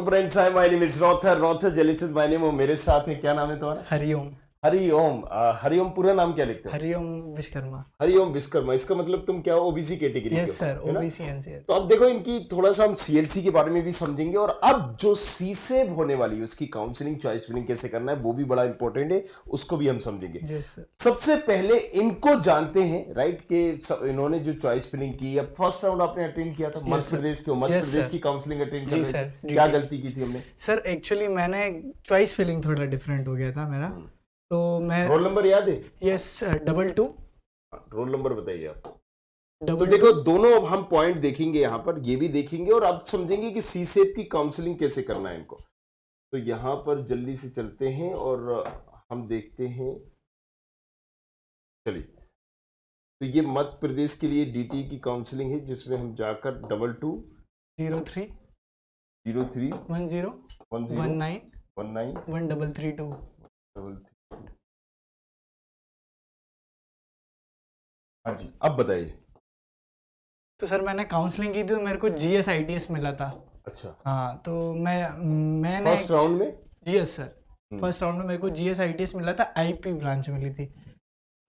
Friends, hi, my name is रॉथर जेलिसिस my name. और मेरे साथ है, क्या नाम है तुम्हारा? हरिओम। हरिओम। हरिओम पूरा नाम क्या लिखते हो? हरिओम विश्वकर्मा। हरिओम विश्वकर्मा। इसका मतलब तुम क्या ओबीसी कैटेगरी के यस हो, सर, है ना? OBC NCL. तो अब देखो, इनकी थोड़ा सा हम सीएलसी के बारे में भी समझेंगे, और अब जो सीसेब होने वाली है उसकी काउंसलिंग, चॉइस फिलिंग कैसे करना है वो भी बड़ा इंपॉर्टेंट है, उसको भी हम समझेंगे। Yes sir. सबसे पहले इनको जानते हैं, राइट, कि इन्होंने जो चॉइस फिलिंग की, अब फर्स्ट राउंड आपने अटेंड किया था मध्य प्रदेश के, मध्य प्रदेश की काउंसलिंग अटेंड कर जी रहे सर, थे, क्या गलती की थी हमने? सर एक्चुअली मैंने चॉइस फिलिंग थोड़ा डिफरेंट हो गया था मेरा, तो मैं रोल नंबर याद है? यस 22 रोल नंबर बताइए आप। तो डबल देखो, दोनों अब हम पॉइंट देखेंगे यहाँ पर, ये भी देखेंगे और अब समझेंगे कि सीसेप की काउंसलिंग कैसे करना है इनको। तो यहाँ पर जल्दी से चलते हैं और हम देखते हैं। चलिए, तो ये मध्य प्रदेश के लिए डीटी की काउंसलिंग है, जिसमें हम जाकर 2203 03 10 10 19 19 1332। हाँ जी, अब बताइए। तो सर मैंने काउंसलिंग की थी तो मेरे को जीएस आईटीएस मिला था। अच्छा, हाँ, तो मैंने फर्स्ट राउंड में? यस सर, फर्स्ट राउंड में मेरे को जीएस आईटीएस मिला था, आईपी ब्रांच मिली थी।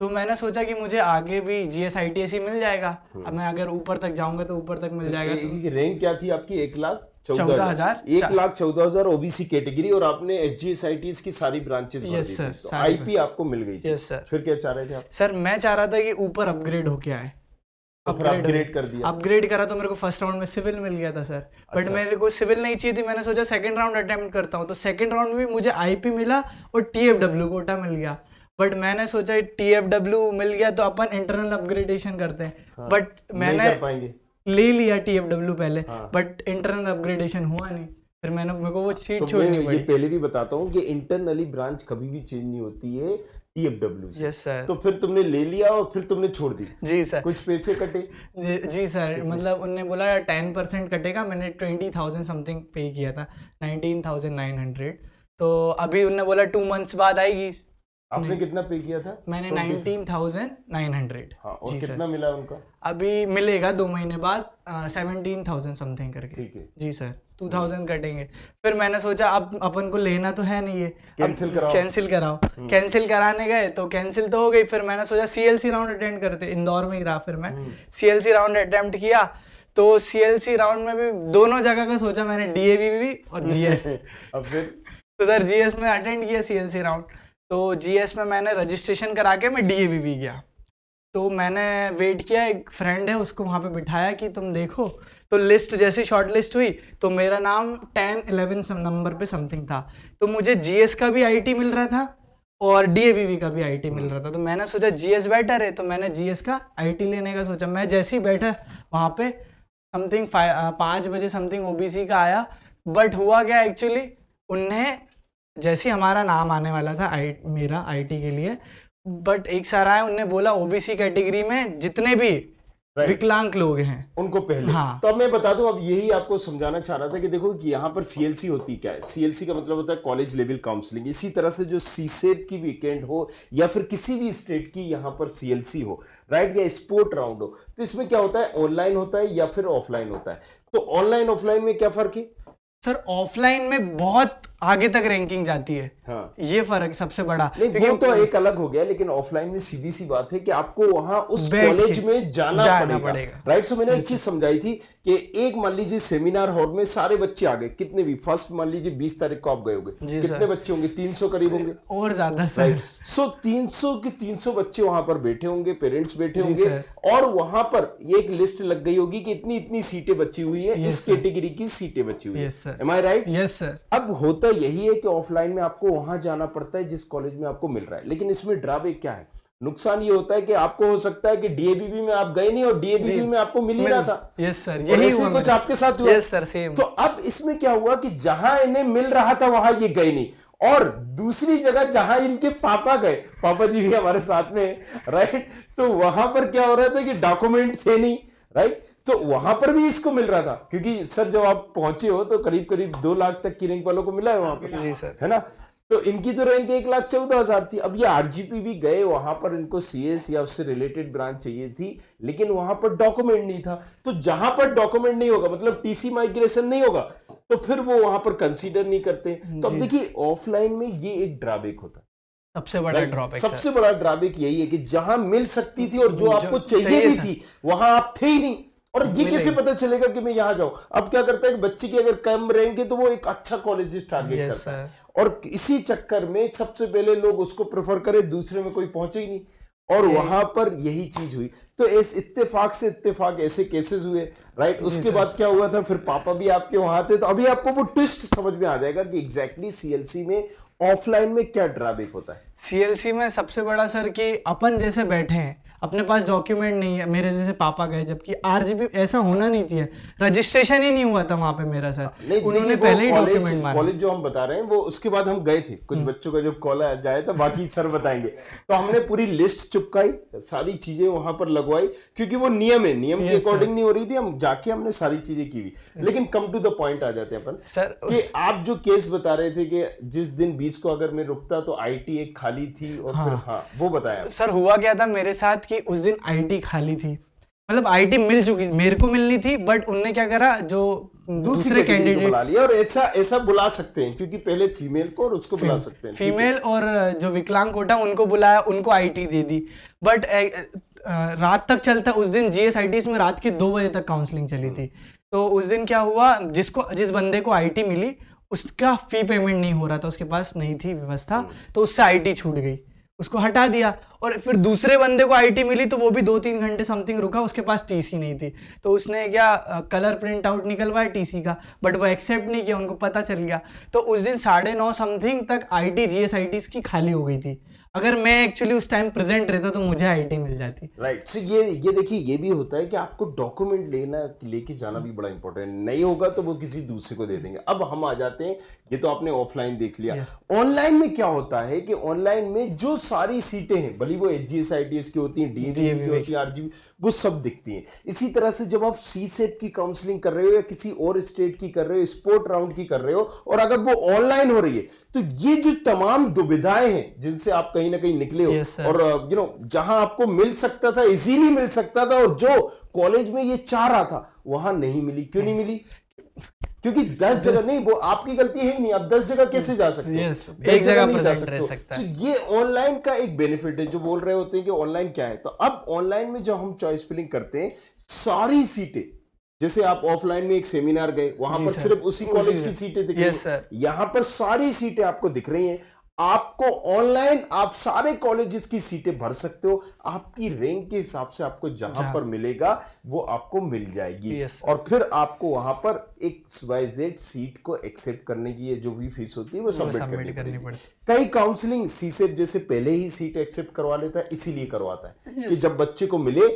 तो मैंने सोचा कि मुझे आगे भी जीएस आईटीएस ही मिल जाएगा। अब मैं अगर ऊपर तक जाऊंगा तो ऊपर तक मिल जाएगा। तो रैंक क्या थी आपकी? 1,14,000 1,14,000 ओबीसी कैटेगरी, और आपने एचजीएसआईटीएस की सारी ब्रांचेस भर दी थी, तो आईपी आपको मिल गई थी। Yes sir. फिर क्या चाह रहे थे आप? सर मैं चाह रहा था कि ऊपर अपग्रेड होके आए। तो फिर अपग्रेड कर दिया? अपग्रेड करा तो मेरे को फर्स्ट राउंड में सिविल मिल गया था सर। बट मेरे को सिविल नहीं चाहिए थी, मैंने सोचा सेकंड राउंड अटेम्प्ट करता हूँ। तो सेकंड राउंड में मुझे आईपी मिला और टीएफडब्ल्यू कोटा मिल गया। बट मैंने सोचा टीएफडब्ल्यू मिल गया तो अपन इंटरनल अपग्रेडेशन करते हैं। बट मैंने ले लिया टीएफडब्ल्यू पहले, बट इंटरनल अपग्रेडेशन हुआ नहीं। फिर मेरे को वो सीट छोड़नी पड़ी। ये पहले भी बताता हूँ कि इंटरनली ब्रांच कभी भी चेंज नहीं होती है टीएफडब्ल्यू से। Yes sir. तो फिर तुमने ले लिया और फिर तुमने छोड़ दी? जी सर। कुछ पैसे कटे? जी सर, मतलब उनने बोला 10% कटेगा। मैंने 20,000 समथिंग पे किया था, 19,900। तो अभी उनने बोला 2 मंथ्स बाद आएगी। आपने कितना पे किया था? मैंने 19,900। हाँ, और कितना मिला उनका? अभी मिलेगा 2 महीने बाद 17,000 समथिंग करके। ठीक है जी सर, 2,000 कटेंगे। फिर मैंने सोचा अब अपन को लेना तो है नहीं है, कैंसिल कराओ। कैंसिल कराने गए तो कैंसिल तो हो गई। फिर मैंने सोचा सीएलसी राउंड अटेंड करते, इंदौर में ही रहा। फिर मैं सीएलसी राउंड अटेम्प्ट किया, तो सीएलसी राउंड में भी दोनों जगह का सोचा मैंने, डीएवी भी और जीएस। अब फिर तो सर जीएस में अटेंड किया सीएलसी राउंड। तो जीएस में मैंने रजिस्ट्रेशन करा के मैं डीएवी भी गया। तो मैंने वेट किया, एक फ्रेंड है उसको वहाँ पे बिठाया कि तुम देखो। तो लिस्ट जैसी शॉर्ट लिस्ट हुई तो मेरा नाम 10-11 नंबर पे समथिंग था। तो मुझे जीएस का भी आईटी मिल रहा था और डीएवी का भी आईटी मिल रहा था। तो मैंने सोचा जीएस बेटर है, तो मैंने जीएस का आईटी लेने का सोचा। मैं जैसे ही बैठा वहाँ पे समथिंग 5 बजे समथिंग ओबीसी का आया। बट हुआ क्या, एक्चुअली उन्हें जैसे हमारा नाम आने वाला था मेरा आईटी के लिए, बट एक सर आए, उनने बोला ओबीसी कैटेगरी में जितने भी विकलांग लोग हैं उनको पहले। हाँ। तो अब मैं बता दूं, अब यही आपको समझाना चाह रहा था कि देखो कि यहाँ पर सीएलसी होती क्या है। सीएलसी का मतलब होता है कॉलेज लेवल काउंसलिंग। इसी तरह से जो सीसेप की वीकेंड हो या फिर किसी भी स्टेट की यहाँ पर सीएलसी हो, राइट, या स्पोर्ट राउंड हो, तो इसमें क्या होता है, ऑनलाइन होता है या फिर ऑफलाइन होता है। तो ऑनलाइन ऑफलाइन में क्या फर्क है? सर ऑफलाइन में बहुत आगे तक रैंकिंग जाती है। हाँ, ये फर्क सबसे बड़ा। नहीं, वो तो एक अलग हो गया, लेकिन ऑफलाइन में सीधी सी बात है कि आपको वहां उस कॉलेज में जाना पड़ेगा। राइट। सो मैंने एक चीज समझाई थी कि एक मान लीजिए सेमिनार हॉल में सारे बच्चे आ गए, कितने भी, फर्स्ट मान लीजिए 20 तारीख को आप गए होंगे, कितने बच्चे होंगे? 300 करीब होंगे और ज्यादा सर। सो 300 के 300 बच्चे वहां पर बैठे होंगे, पेरेंट्स बैठे होंगे, और वहां पर ये एक लिस्ट लग गई होगी कि इतनी इतनी सीटें बची हुई है, इस कैटेगरी की सीटें बची हुई है। एम आई राइट? Yes sir. अब होता यही है कि ऑफलाइन में आपको वहां जाना पड़ता है जिस कॉलेज में आपको मिल रहा है। लेकिन इसमें ड्रॉबैक क्या है, नुकसान ये होता है कि आपको हो सकता है कि डीएबीबी में आप गए नहीं और डीएबीबी में आपको मिल ही रहा था। यस सर, यही हुआ कुछ आपके साथ हुआ। Yes sir, same. तो अब इसमें क्या हुआ कि जहां इन्हें मिल रहा था वहां ये गए नहीं, और दूसरी जगह जहां इनके पापा गए, पापा जी भी हमारे साथ में, राइट, तो वहां पर क्या हो रहा था कि डॉक्यूमेंट थे नहीं, राइट, तो वहां पर भी इसको मिल रहा था। क्योंकि सर जब आप पहुंचे हो तो करीब करीब 2 लाख तक की रैंक वालों को मिला है वहां पर। जी सर, है ना? तो इनकी तो रैंक 1,14,000 थी। अब ये आरजीपी भी गए, वहां पर इनको सीएस या उससे रिलेटेड ब्रांच चाहिए थी, लेकिन वहां पर डॉक्यूमेंट नहीं था। तो जहां पर डॉक्यूमेंट नहीं होगा, मतलब टीसी माइग्रेशन नहीं होगा, तो फिर वो वहां पर कंसीडर नहीं करते। तो अब जी। देखिए ऑफलाइन में ये एक ड्रॉबैक होता है, सबसे बड़ा राइट? ड्रॉबैक सबसे बड़ा ड्रॉबैक यही है कि जहां मिल सकती थी और जो जो आपको चाहिए चाहिए भी था। थी वहां आप थे ही नहीं। और ये मिले कैसे ही। पता चलेगा कि मैं यहां जाऊं? अब क्या करता है कि बच्चे की अगर कम रैंक है तो वो एक अच्छा कॉलेज टारगेट यस करता है, सर। और इसी चक्कर में सबसे पहले लोग उसको प्रेफर करें, दूसरे में कोई पहुंचे ही नहीं, और यही। वहां पर यही चीज हुई। तो इस इत्तेफाक से इत्तेफाक ऐसे केसेस हुए, राइट? जी उसके सर। बाद क्या हुआ था, फिर पापा भी आपके वहां थे, तो अभी आपको वो ट्विस्ट समझ में आ जाएगा कि एग्जैक्टली सीएलसी में ऑफलाइन में क्या ड्रॉबैक होता है। सीएलसी में सबसे बड़ा सर कि अपन जैसे बैठे हैं, अपने पास डॉक्यूमेंट नहीं है, मेरे जैसे पापा गए, जबकि आरजीबी ऐसा होना नहीं चाहिए, रजिस्ट्रेशन ही नहीं हुआ था वहां पे मेरा सर। नहीं उन्होंने देखिए, पहले ही वो डॉक्यूमेंट मांगे। कॉलेज जो हम बता रहे हैं वो उसके बाद हम गए थे, कुछ बच्चों का जब कॉल जाए था, बाकी सर बताएंगे। तो हमने पूरी लिस्ट चिपकाई, सारी चीजें वहां पर लगवाई, क्योंकि वो नियम है, नियम के Yes, sir. अकॉर्डिंग नहीं हो रही थी, हम जाके हमने सारी चीजें की हुई। लेकिन कम टू द पॉइंट आ जाते हैं अपन सर कि आप जो केस बता रहे थे कि जिस दिन 20 को अगर मैं रुकता तो आईटी एक खाली थी, और फिर हाँ वो बताया। सर हुआ क्या था मेरे साथ कि उस दिन आईटी खाली थी, मतलब आईटी मिल चुकी, मेरे को मिलनी थी, बट उनने क्या करा, जो दूसरे कैटेगरी को कैंडिडेट, बुला लिया, और ऐसा ऐसा बुला सकते हैं क्योंकि पहले फीमेल को और उसको बुला सकते हैं, ठीक है। फीमेल और जो विकलांग कोटा उनको बुलाया, उनको आईटी दे दी। बट रात तक चलता, उस दिन जीएसआईटीज में रात के 2 बजे तक काउंसलिंग चली थी। तो उस दिन क्या हुआ, जिस बंदे को आईटी मिली उसका फी पेमेंट नहीं हो रहा था, उसके पास नहीं थी व्यवस्था, तो उससे आईटी छूट गई, उसको हटा दिया। और फिर दूसरे बंदे को आईटी मिली, तो वो भी 2-3 घंटे समथिंग रुका, उसके पास टीसी नहीं थी, तो उसने क्या कलर प्रिंट आउट निकलवाया टीसी का, बट वो एक्सेप्ट नहीं किया, उनको पता चल गया। तो उस दिन 9:30 समथिंग तक आईटी जीएसआईटीज की खाली हो गई थी। अगर मैं एक्चुअली उस टाइम प्रेजेंट रहता तो मुझे आईटी मिल जाती। राइट। सो ये देखिए, ये भी होता है कि आपको डॉक्यूमेंट लेके जाना भी बड़ा इंपॉर्टेंट, नहीं होगा तो वो किसी दूसरे को दे देंगे। अब हम आ जाते हैं, ये तो आपने ऑफलाइन देख लिया। ऑनलाइन में क्या होता है कि ऑनलाइन में जो सारी सीटें हैं, भले वो एचजीएसआईटीएस की होती हैं, डीएवी की होती हैं, आरजीबी, वो सब दिखती हैं। इसी तरह से जब आप सीसेट की काउंसलिंग कर रहे हो या किसी और स्टेट की कर रहे हो, स्पोर्ट राउंड की कर रहे हो, और अगर वो ऑनलाइन हो रही है, तो ये जो तमाम दुविधाएं हैं जिनसे आप कहीं ना कहीं निकले हो, Yes, sir. और जहां आपको मिल सकता था, इजीली मिल सकता था, और जो कॉलेज में ये चाह रहा था वहां नहीं मिली। क्यों नहीं मिली? क्योंकि 10 जगह नहीं, वो आपकी गलती है ही नहीं, आप 10 जगह कैसे जा सकते हो? Yes, 10 एक जगह नहीं जा present सकते रह हो। सकता है। So, ये ऑनलाइन का एक बेनिफिट है। जो बोल रहे होते हैं कि ऑनलाइन क्या है, तो अब ऑनलाइन में जब हम चॉइस फिलिंग करते हैं, सारी सीटें, जैसे आप ऑफलाइन में एक सेमिनार गए, वहां जी पर सर, सिर्फ उसी कॉलेज उसी की से। सीटें दिख रही Yes, हैं, sir. यहां पर सारी सीटें आपको दिख रही हैं। आपको ऑनलाइन आप सारे कॉलेजेस की सीटें भर सकते हो, आपकी रैंक के हिसाब से आपको जहां पर मिलेगा वो आपको मिल जाएगी। Yes, और फिर आपको वहां पर XYZ सीट को एक्सेप्ट करने की जो भी फीस होती है वो सबमिट करनी पड़ती है। कई काउंसलिंग सीसेट जैसे पहले ही सीट एक्सेप्ट करवा लेता है, इसीलिए करवाता है कि जब बच्चे को मिले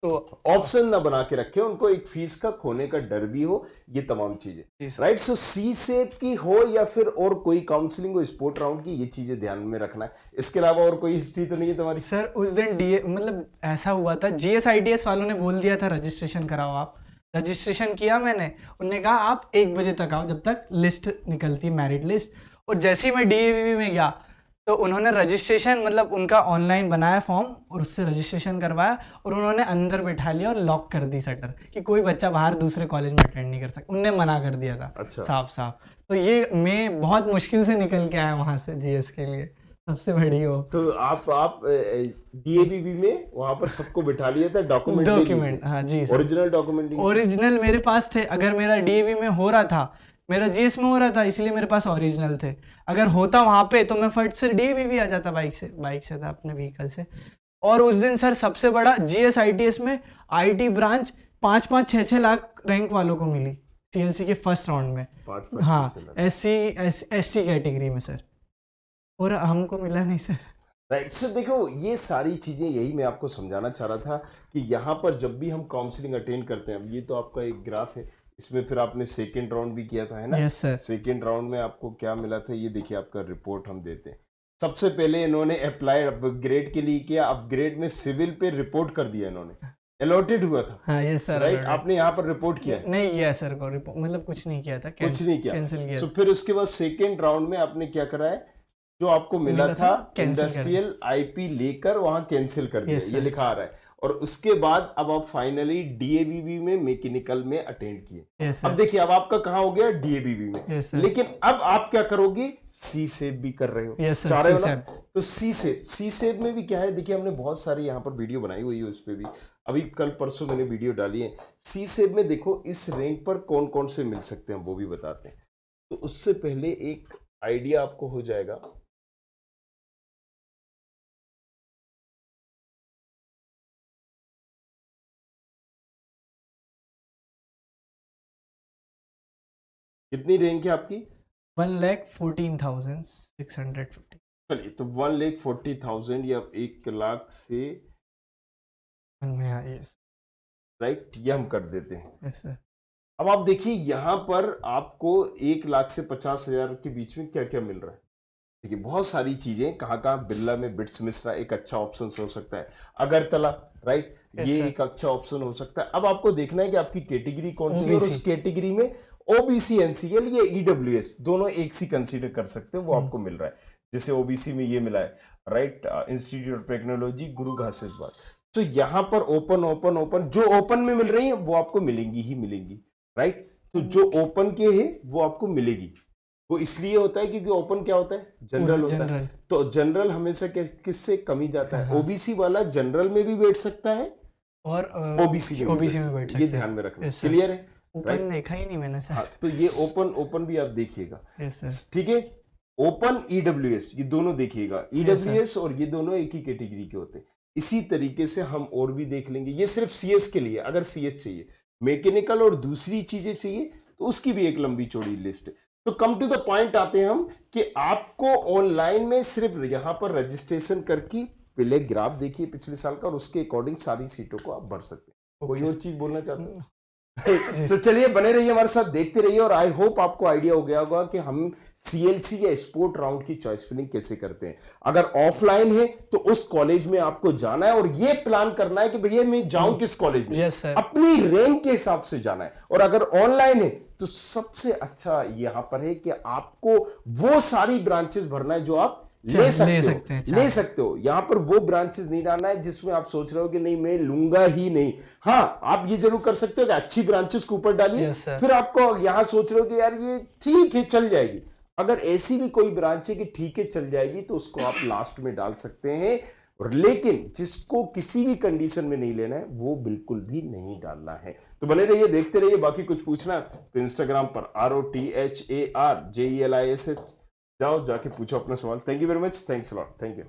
तो ऑप्शन ना बना के रखे, उनको एक फीस का खोने का डर भी हो, ये तमाम चीजें, राइट? सो सी सेप की हो या फिर और कोई काउंसलिंग हो, स्पोर्ट राउंड की, ये चीजें ध्यान में रखना है। इसके अलावा और कोई हिस्ट्री तो नहीं है तुम्हारी? सर उस दिन डीए मतलब ऐसा हुआ था, जीएसआईटीएस वालों ने बोल दिया था रजिस्ट्रेशन कराओ। आप रजिस्ट्रेशन किया मैंने, उन्होंने कहा आप 1 बजे तक आओ जब तक लिस्ट निकलती है, मेरिट लिस्ट। और जैसे ही मैं डीएवीवी में गया तो उन्होंने रजिस्ट्रेशन मतलब उनका ऑनलाइन बनाया फॉर्म और उससे रजिस्ट्रेशन करवाया, और उन्होंने अंदर बैठा लिया और लॉक कर दी शटर कि कोई बच्चा बाहर दूसरे कॉलेज में अटेंड नहीं कर सकता। उनने मना कर दिया था। अच्छा। साफ साफ। तो ये मैं बहुत मुश्किल से निकल के आया वहां से जीएस के लिए, सबसे बड़ी हो। तो आप डीएवीवी में वहां पर सबको बिठा लिया था, डॉक्यूमेंट? हाँ जी सर, ओरिजिनल डॉक्यूमेंट ओरिजिनल मेरे पास थे। अगर मेरा डीएवी में हो रहा था, मेरा जीएस में हो रहा था, इसलिए मेरे पास ओरिजिनल थे। अगर होता वहां पे तो मैं फट से डीएवी भी आ जाता, बाइक से था, अपने व्हीकल से। और उस दिन सर सबसे बड़ा जीएसआईटीएस में आईटी ब्रांच 5-5, 6-6 लाख रैंक वालों को मिली सीएलसी के फर्स्ट राउंड में। 5-5, हाँ, 6 लाख। एसटी कैटेगरी में सर, और हमको मिला नहीं सर। राइट। सो देखो, ये सारी चीजें यही मैं आपको समझाना चाह रहा था कि यहाँ पर जब भी हम काउंसलिंग अटेंड करते हैं, अब ये तो आपका एक ग्राफ है, इसमें फिर आपने सेकेंड राउंड भी किया था, है ना? Yes sir. सेकेंड राउंड में आपको क्या मिला था, ये देखिए आपका रिपोर्ट हम देते हैं। सबसे पहले इन्होंने अप्लाई अपग्रेड के लिए किया, अपग्रेड में सिविल पे रिपोर्ट कर दिया इन्होंने, अलॉटेड हुआ था। हाँ यस सर। राइट, आपने यहाँ पर रिपोर्ट किया है? नहीं किया सर को मतलब कुछ नहीं किया था, कुछ नहीं किया, कैंसिल किया। तो फिर उसके बाद सेकेंड राउंड में आपने क्या करा है, जो आपको मिला था इंडस्ट्रियल आईपी लेकर वहां कैंसिल कर दिया, ये लिखा आ रहा है। और उसके बाद अब आप फाइनली डीएवीवी में मैकेनिकल में अटेंड किए। यस अब सर। देखिए अब आपका कहाँ हो गया, डीएवीवी में। Yes sir. लेकिन अब आप क्या करोगे, सी सेप भी कर रहे हो, यस सर, चाह रहे हो ना। C-SEP। तो सी सेप में भी क्या है, देखिए हमने बहुत सारी यहाँ पर वीडियो बनाई हुई है उस पर भी, अभी कल परसों मैंने वीडियो डाली है। सी सेप में देखो इस रैंक पर कौन कौन से मिल सकते हैं वो भी बताते हैं। तो उससे पहले एक आइडिया आपको हो जाएगा। कितनी रैंक है आपकी? 1,14,650। चलिए तो 1,40,000 या 1 लाख से हाँ, यस। राइट, ये हम कर देते हैं। Yes sir. अब आप देखिए यहाँ पर आपको 1 लाख से 50,000 के बीच में क्या क्या मिल रहा है। देखिए बहुत सारी चीजें, कहाँ बिरला में बिट्स मिश्रा एक अच्छा ऑप्शन हो सकता है, अगरतला राइट, Yes, ये sir. एक अच्छा ऑप्शन हो सकता है। अब आपको देखना है कि आपकी कैटेगरी कौन सी है, और OBC. उस कैटेगरी में ओबीसी, एनसीएल या ईडब्ल्यूएस दोनों एक सी कंसीडर कर सकते हो, वो आपको मिल रहा है। जैसे ओबीसी में ये मिला है राइट, इंस्टीट्यूट ऑफ टेक्नोलॉजी गुरु घासीदाबाद। तो यहाँ पर ओपन ओपन ओपन जो ओपन में मिल रही है वो आपको मिलेंगी ही मिलेंगी, राइट। तो जो ओपन के है वो आपको मिलेगी। वो इसलिए होता है क्योंकि ओपन क्या होता है, जनरल होता है। जनरल। तो जनरल हमेशा किससे कमी जाता है, हाँ। ओबीसी वाला जनरल में भी बैठ सकता है और ओबीसी में ओबीसी में भी बैठ सकता है। ये सकते हैं। ध्यान में रखना, Yes, sir. क्लियर है। ओपन देखा ही नहीं मैंने सर। हाँ तो ये ओपन भी आप देखिएगा, यस सर। ठीक है। ओपन ईडब्ल्यूएस ये दोनों देखिएगा, ईडब्ल्यूएस और ये दोनों एक ही कैटेगरी के होते हैं। इसी तरीके से हम और भी देख लेंगे, ये सिर्फ सीएस के लिए। अगर सीएस चाहिए, मैकेनिकल और दूसरी चीजें चाहिए तो उसकी भी एक लंबी चौड़ी लिस्ट है। तो कम टू द पॉइंट आते हैं हम कि आपको ऑनलाइन में सिर्फ यहाँ पर रजिस्ट्रेशन करके पहले ग्राफ देखिए पिछले साल का, और उसके अकॉर्डिंग सारी सीटों को आप भर सकते हैं। कोई और चीज बोलना चाहते हैं? तो चलिए बने रहिए हमारे साथ, देखते रहिए। और आई होप आपको आइडिया हो गया होगा कि हम सीएलसी या स्पोर्ट राउंड की चॉइस फिलिंग कैसे करते हैं। अगर ऑफलाइन है तो उस कॉलेज में आपको जाना है और ये प्लान करना है कि भैया मैं जाऊं किस कॉलेज में, यस सर। अपनी रैंक के हिसाब से जाना है। और अगर ऑनलाइन है तो सबसे अच्छा यहां पर है कि आपको वो सारी ब्रांचेस भरना है जो आप ले सकते हो। यहां पर वो ब्रांचेस नहीं डालना है जिसमें आप सोच रहे हो कि नहीं मैं लूंगा ही नहीं। हाँ आप ये जरूर कर सकते हो कि अच्छी ब्रांचेस के ऊपर डालिए। Yes, sir. फिर आपको यहां सोच रहे हो कि यार ये ठीक है चल जाएगी, अगर ऐसी भी कोई ब्रांच है कि ठीक है चल जाएगी तो उसको आप लास्ट में डाल सकते हैं। लेकिन जिसको किसी भी कंडीशन में नहीं लेना है वो बिल्कुल भी नहीं डालना है। तो बने रहिए, देखते रहिए। बाकी कुछ पूछना है तो इंस्टाग्राम पर ROTHARJELISH जाओ, जाके पूछो अपना सवाल। Thank you very much, thanks a lot, thank you.